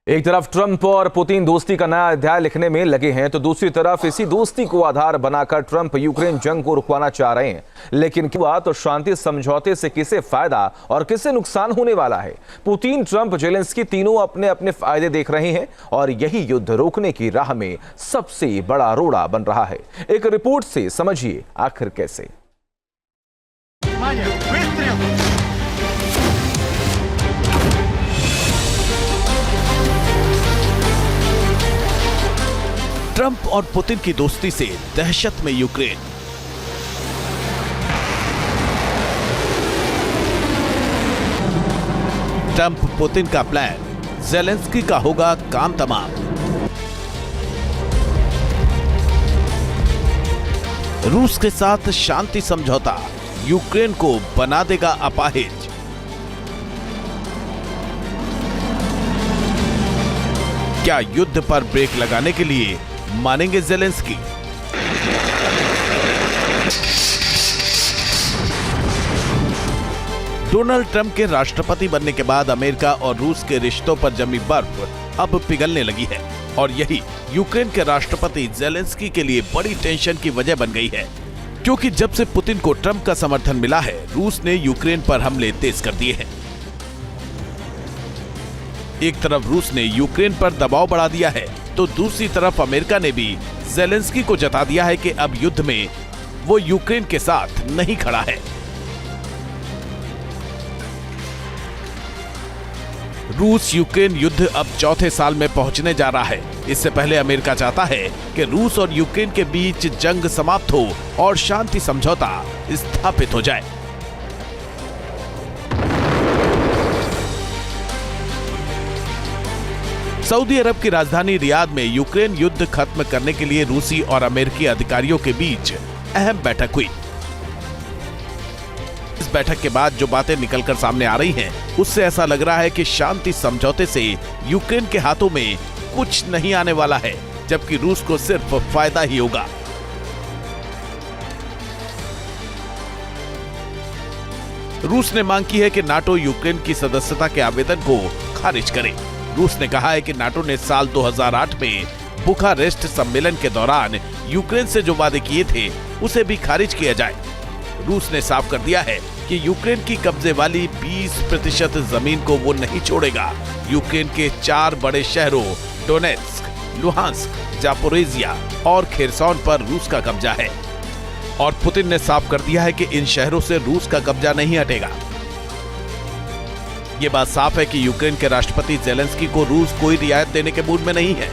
एक तरफ ट्रंप और पुतिन दोस्ती का नया अध्याय लिखने में लगे हैं, तो दूसरी तरफ इसी दोस्ती को आधार बनाकर ट्रंप यूक्रेन जंग को रुकवाना चाह रहे हैं। लेकिन क्या तो शांति समझौते से किसे फायदा और किसे नुकसान होने वाला है? पुतिन, ट्रंप, जेलेंस्की तीनों अपने अपने फायदे देख रहे हैं और यही युद्ध रोकने की राह में सबसे बड़ा रोड़ा बन रहा है। एक रिपोर्ट से समझिए आखिर कैसे। ट्रंप और पुतिन की दोस्ती से दहशत में यूक्रेन। ट्रंप पुतिन का प्लान, जेलेंस्की का होगा काम तमाम। रूस के साथ शांति समझौता यूक्रेन को बना देगा अपाहिज। क्या युद्ध पर ब्रेक लगाने के लिए मानेंगे जेलेंस्की? डोनाल्ड ट्रंप के राष्ट्रपति बनने के बाद अमेरिका और रूस के रिश्तों पर जमी बर्फ अब पिघलने लगी है और यही यूक्रेन के राष्ट्रपति जेलेंस्की के लिए बड़ी टेंशन की वजह बन गई है, क्योंकि जब से पुतिन को ट्रंप का समर्थन मिला है, रूस ने यूक्रेन पर हमले तेज कर दिए हैं। एक तरफ रूस ने यूक्रेन पर दबाव बढ़ा दिया है, तो दूसरी तरफ अमेरिका ने भी जेलेंस्की को जता दिया है कि अब युद्ध में वो यूक्रेन के साथ नहीं खड़ा है। रूस यूक्रेन युद्ध अब चौथे साल में पहुंचने जा रहा है। इससे पहले अमेरिका चाहता है कि रूस और यूक्रेन के बीच जंग समाप्त हो और शांति समझौता स्थापित हो जाए। सऊदी अरब की राजधानी रियाद में यूक्रेन युद्ध खत्म करने के लिए रूसी और अमेरिकी अधिकारियों के बीच अहम बैठक हुई। इस बैठक के बाद जो बातें निकलकर सामने आ रही हैं, उससे ऐसा लग रहा है कि शांति समझौते से यूक्रेन के हाथों में कुछ नहीं आने वाला है, जबकि रूस को सिर्फ फायदा ही होगा। रूस ने मांग की है कि नाटो यूक्रेन की सदस्यता के आवेदन को खारिज करे। रूस ने कहा है कि नाटो ने साल 2008 में बुखारेस्ट सम्मेलन के दौरान यूक्रेन से जो वादे किए थे, उसे भी खारिज किया जाए। रूस ने साफ कर दिया है कि यूक्रेन की कब्जे वाली 20% जमीन को वो नहीं छोड़ेगा। यूक्रेन के 4 बड़े शहरों डोनेत्स्क, लुहांस्क, जापोरेजिया और खेरसॉन पर रूस का कब्जा है और पुतिन ने साफ कर दिया है कि इन शहरों से रूस का कब्जा नहीं हटेगा। ये बात साफ है कि यूक्रेन के राष्ट्रपति जेलेंस्की को रूस कोई रियायत देने के मूड में नहीं है।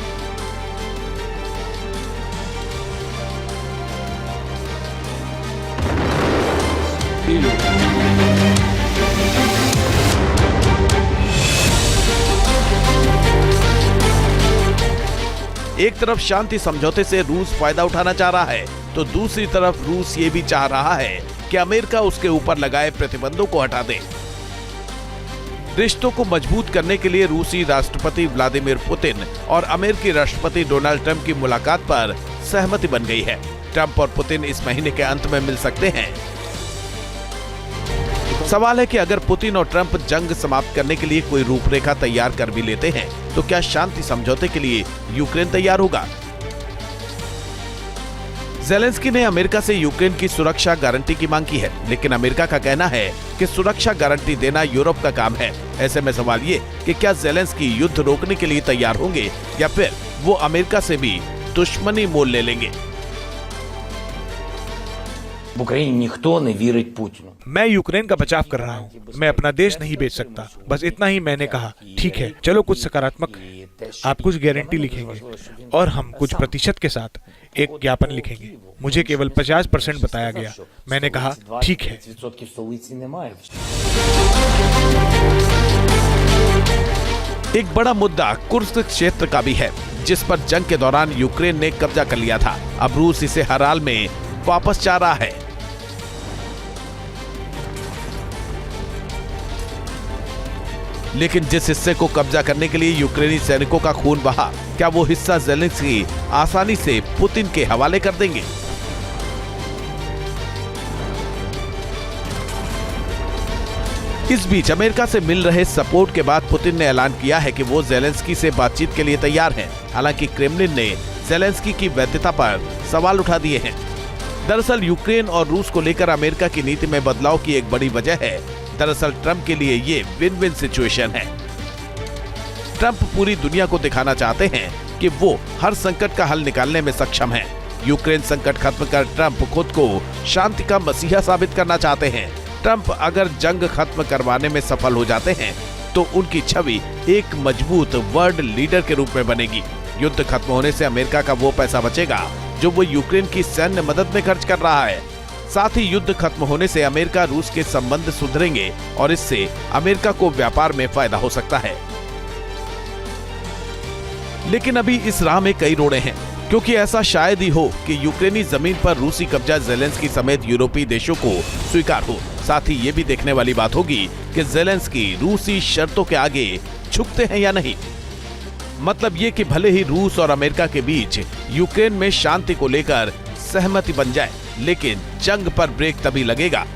एक तरफ शांति समझौते से रूस फायदा उठाना चाह रहा है, तो दूसरी तरफ रूस ये भी चाह रहा है कि अमेरिका उसके ऊपर लगाए प्रतिबंधों को हटा दे। रिश्तों को मजबूत करने के लिए रूसी राष्ट्रपति व्लादिमीर पुतिन और अमेरिकी राष्ट्रपति डोनाल्ड ट्रंप की मुलाकात पर सहमति बन गई है। ट्रंप और पुतिन इस महीने के अंत में मिल सकते हैं। सवाल है कि अगर पुतिन और ट्रंप जंग समाप्त करने के लिए कोई रूपरेखा तैयार कर भी लेते हैं, तो क्या शांति समझौते के लिए यूक्रेन तैयार होगा? जेलेंस्की ने अमेरिका से यूक्रेन की सुरक्षा गारंटी की मांग की है, लेकिन अमेरिका का कहना है कि सुरक्षा गारंटी देना यूरोप का काम है। ऐसे में सवाल ये कि क्या जेलेंस्की युद्ध रोकने के लिए तैयार होंगे या फिर वो अमेरिका से भी दुश्मनी मोल ले लेंगे? मैं यूक्रेन का बचाव कर रहा हूँ। मैं अपना देश नहीं बेच सकता। बस इतना ही मैंने कहा। ठीक है, चलो कुछ सकारात्मक। आप कुछ गारंटी लिखेंगे और हम कुछ प्रतिशत के साथ एक ज्ञापन लिखेंगे। मुझे केवल 50% बताया गया। मैंने कहा ठीक है। एक बड़ा मुद्दा कुर्स्क क्षेत्र का भी है, जिस पर जंग के दौरान यूक्रेन ने कब्जा कर लिया था। अब रूस इसे हर हाल में वापस चाह रहा है। लेकिन जिस हिस्से को कब्जा करने के लिए यूक्रेनी सैनिकों का खून बहा, क्या वो हिस्सा जेलेंस्की आसानी से पुतिन के हवाले कर देंगे? इस बीच अमेरिका से मिल रहे सपोर्ट के बाद पुतिन ने ऐलान किया है कि वो जेलेंस्की से बातचीत के लिए तैयार हैं। हालांकि क्रेमलिन ने जेलेंस्की की वैधता पर सवाल उठा दिए हैं। दरअसल यूक्रेन और रूस को लेकर अमेरिका की नीति में बदलाव की एक बड़ी वजह है। दरअसल ट्रंप के लिए ये विन विन सिचुएशन है। ट्रंप पूरी दुनिया को दिखाना चाहते हैं कि वो हर संकट का हल निकालने में सक्षम हैं। यूक्रेन संकट खत्म कर ट्रंप खुद को शांति का मसीहा साबित करना चाहते हैं। ट्रंप अगर जंग खत्म करवाने में सफल हो जाते हैं तो उनकी छवि एक मजबूत वर्ल्ड लीडर के रूप में बनेगी। युद्ध खत्म होने से अमेरिका का वो पैसा बचेगा जो वो यूक्रेन की सैन्य मदद में खर्च कर रहा है। साथ ही युद्ध खत्म होने से अमेरिका रूस के संबंध सुधरेंगे और इससे अमेरिका को व्यापार में फायदा हो सकता है। लेकिन अभी इस राह में कई रोड़े हैं, क्योंकि ऐसा शायद ही हो कि यूक्रेनी जमीन पर रूसी कब्जा जेलेंस्की समेत यूरोपीय देशों को स्वीकार हो। साथ ही ये भी देखने वाली बात होगी कि जेलेंस्की रूसी शर्तों के आगे झुकते हैं या नहीं। मतलब ये कि भले ही रूस और अमेरिका के बीच यूक्रेन में शांति को लेकर सहमति बन जाए, लेकिन जंग पर ब्रेक तभी लगेगा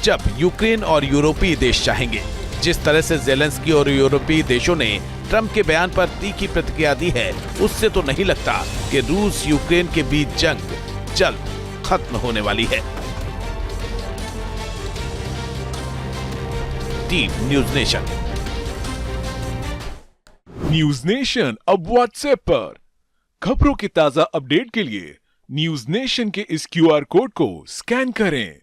जब यूक्रेन और यूरोपीय देश चाहेंगे। जिस तरह से जेलेंस्की और यूरोपीय देशों ने ट्रंप के बयान पर तीखी प्रतिक्रिया दी है, उससे तो नहीं लगता कि रूस यूक्रेन के बीच जंग जल्द खत्म होने वाली है। Team news nation. News nation अब व्हाट्सएप पर खबरों के ताजा अपडेट के लिए न्यूज नेशन के इस QR कोड को स्कैन करें।